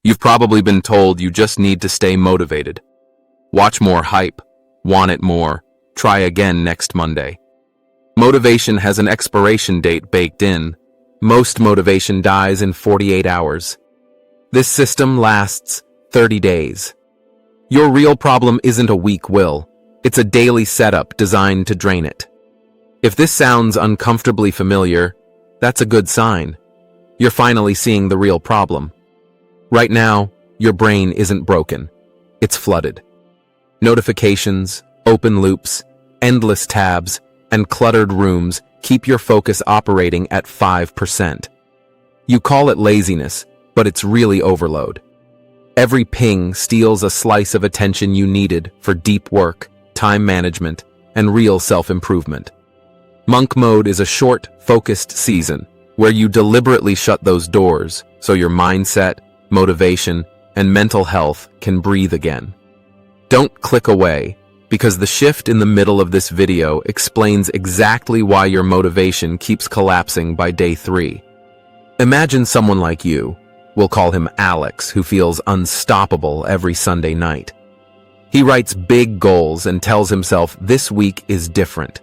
You've probably been told you just need to stay motivated. Watch more hype, want it more, try again next Monday. Motivation has an expiration date baked in. Most motivation dies in 48 hours. This system lasts 30 days. Your real problem isn't a weak will. It's a daily setup designed to drain it. If this sounds uncomfortably familiar, that's a good sign. You're finally seeing the real problem. Right now, your brain isn't broken. It's flooded. Notifications, open loops, endless tabs, and cluttered rooms keep your focus operating at 5%. You call it laziness, but it's really overload. Every ping steals a slice of attention you needed for deep work, time management, and real self-improvement. Monk mode is a short, focused season where you deliberately shut those doors so your mindset, motivation, and mental health can breathe again. Don't click away, because the shift in the middle of this video explains exactly why your motivation keeps collapsing by day 3. Imagine someone like you, we'll call him Alex, who feels unstoppable every Sunday night. He writes big goals and tells himself this week is different.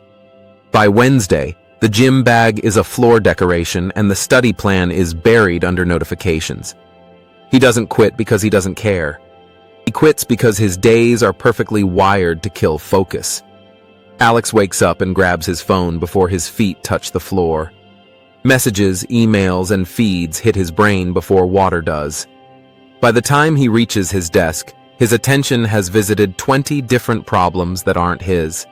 By Wednesday, the gym bag is a floor decoration and the study plan is buried under notifications. He doesn't quit because he doesn't care. He quits because his days are perfectly wired to kill focus. Alex wakes up and grabs his phone before his feet touch the floor. Messages, emails, and feeds hit his brain before water does. By the time he reaches his desk, his attention has visited 20 different problems that aren't his.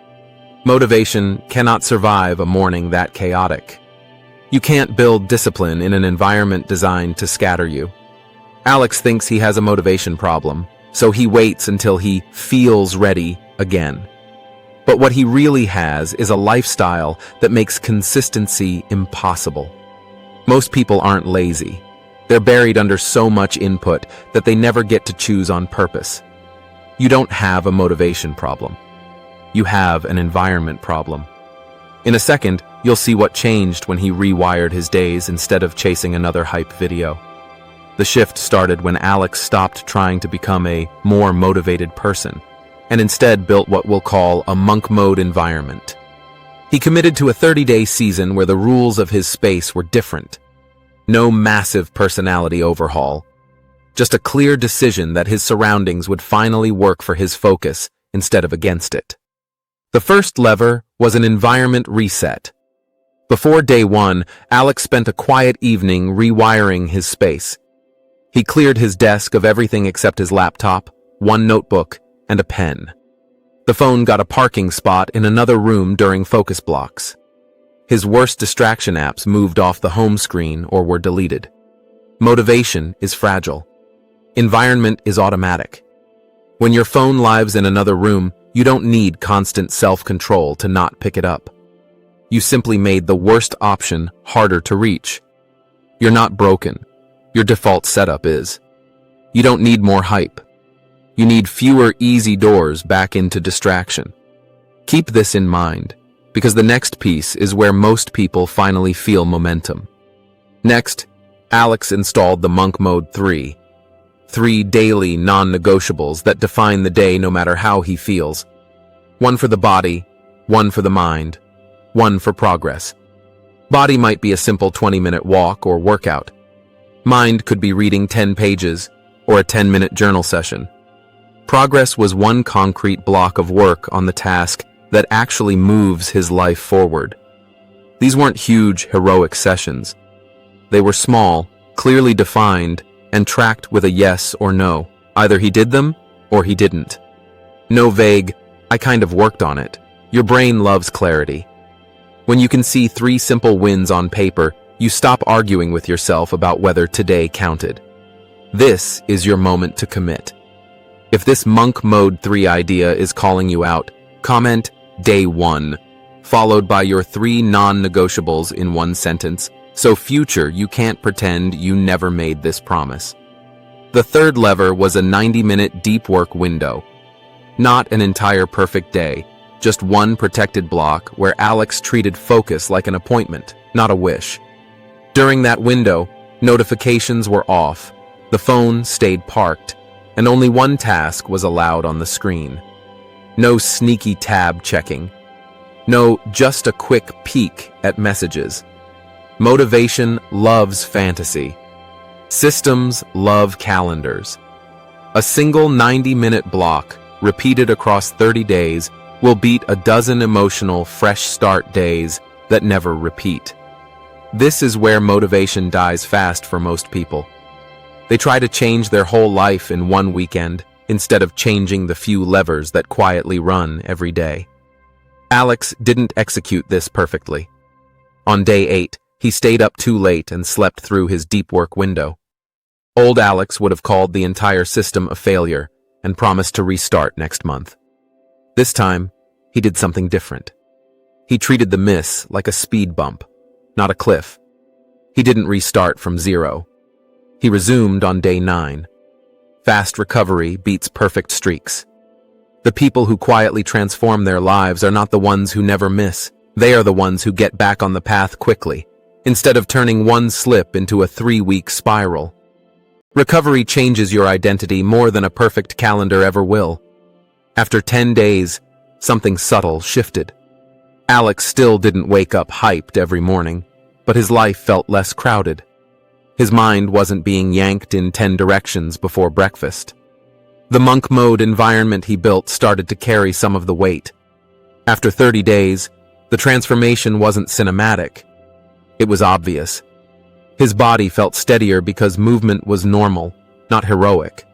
Motivation cannot survive a morning that chaotic. You can't build discipline in an environment designed to scatter you. Alex thinks he has a motivation problem, so he waits until he feels ready again. But what he really has is a lifestyle that makes consistency impossible. Most people aren't lazy. They're buried under so much input that they never get to choose on purpose. You don't have a motivation problem. You have an environment problem. In a second, you'll see what changed when he rewired his days instead of chasing another hype video. The shift started when Alex stopped trying to become a more motivated person, and instead built what we'll call a monk mode environment. He committed to a 30-day season where the rules of his space were different. No massive personality overhaul. Just a clear decision that his surroundings would finally work for his focus instead of against it. The first lever was an environment reset. Before day 1, Alex spent a quiet evening rewiring his space. He cleared his desk of everything except his laptop, one notebook, and a pen. The phone got a parking spot in another room during focus blocks. His worst distraction apps moved off the home screen or were deleted. Motivation is fragile. Environment is automatic. When your phone lives in another room, you don't need constant self-control to not pick it up. You simply made the worst option harder to reach. You're not broken. Your default setup is. You don't need more hype. You need fewer easy doors back into distraction. Keep this in mind, because the next piece is where most people finally feel momentum. Next, Alex installed the Monk Mode 3. 3 daily non-negotiables that define the day no matter how he feels. 1 for the body, 1 for the mind, 1 for progress. Body might be a simple 20-minute walk or workout. Mind could be reading 10 pages or a 10-minute journal session. Progress was 1 concrete block of work on the task that actually moves his life forward. These weren't huge, heroic sessions. They were small, clearly defined, and tracked with a yes or no. Either he did them or he didn't. No vague, I kind of worked on it. Your brain loves clarity. When you can see 3 simple wins on paper, you stop arguing with yourself about whether today counted. This is your moment to commit. If this Monk Mode 3 idea is calling you out, comment Day 1, followed by your 3 non-negotiables in 1 sentence, so future you can't pretend you never made this promise. The third lever was a 90-minute deep work window. Not an entire perfect day, just 1 protected block where Alex treated focus like an appointment, not a wish. During that window, notifications were off, The phone stayed parked, and only one task was allowed on the screen. No sneaky tab checking. No, just a quick peek at messages. Motivation loves fantasy. Systems love calendars. A single 90-minute block, repeated across 30 days, will beat a dozen emotional fresh start days that never repeat. This is where motivation dies fast for most people. They try to change their whole life in one weekend instead of changing the few levers that quietly run every day. Alex didn't execute this perfectly. On day 8, he stayed up too late and slept through his deep work window. Old Alex would have called the entire system a failure and promised to restart next month. This time, he did something different. He treated the miss like a speed bump, not a cliff. He didn't restart from zero. He resumed on day 9. Fast recovery beats perfect streaks. The people who quietly transform their lives are not the ones who never miss. They are the ones who get back on the path quickly, instead of turning one slip into a 3-week spiral. Recovery changes your identity more than a perfect calendar ever will. After 10 days, something subtle shifted. Alex still didn't wake up hyped every morning, but his life felt less crowded. His mind wasn't being yanked in 10 directions before breakfast. The monk mode environment he built started to carry some of the weight. After 30 days, the transformation wasn't cinematic. It was obvious. His body felt steadier because movement was normal, not heroic.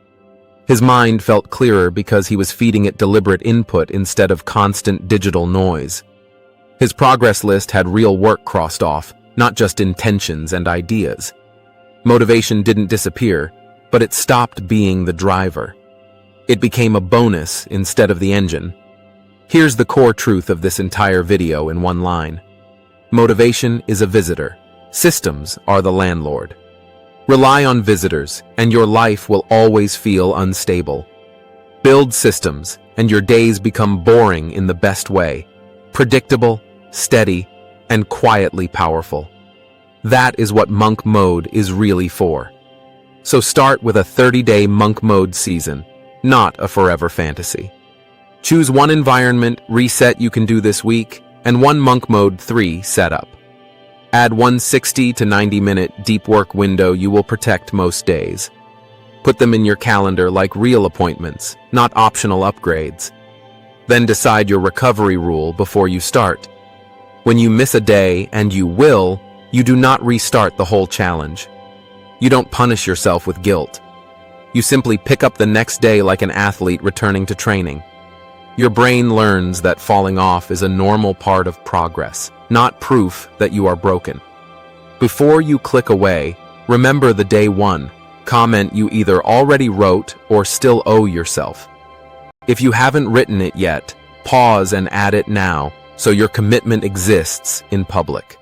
His mind felt clearer because he was feeding it deliberate input instead of constant digital noise. His progress list had real work crossed off, not just intentions and ideas. Motivation didn't disappear, but it stopped being the driver. It became a bonus instead of the engine. Here's the core truth of this entire video in one line. Motivation is a visitor. Systems are the landlord. Rely on visitors, and your life will always feel unstable. Build systems, and your days become boring in the best way. Predictable, steady, and quietly powerful. That is what monk mode is really for. So start with a 30-day monk mode season, not a forever fantasy. Choose one environment reset you can do this week, and one monk mode 3 setup. Add one 60 to 90-minute deep work window you will protect most days. Put them in your calendar like real appointments, not optional upgrades. Then decide your recovery rule before you start. When you miss a day, and you will, you do not restart the whole challenge. You don't punish yourself with guilt. You simply pick up the next day like an athlete returning to training. Your brain learns that falling off is a normal part of progress, not proof that you are broken. Before you click away, remember the day 1 comment you either already wrote or still owe yourself. If you haven't written it yet, pause and add it now so your commitment exists in public.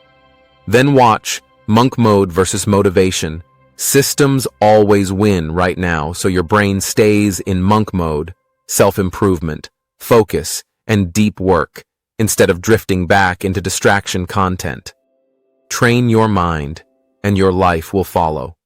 Then watch Monk Mode versus Motivation. Systems always win right now, so your brain stays in monk mode, self-improvement, focus, and deep work, instead of drifting back into distraction content. Train your mind, and your life will follow.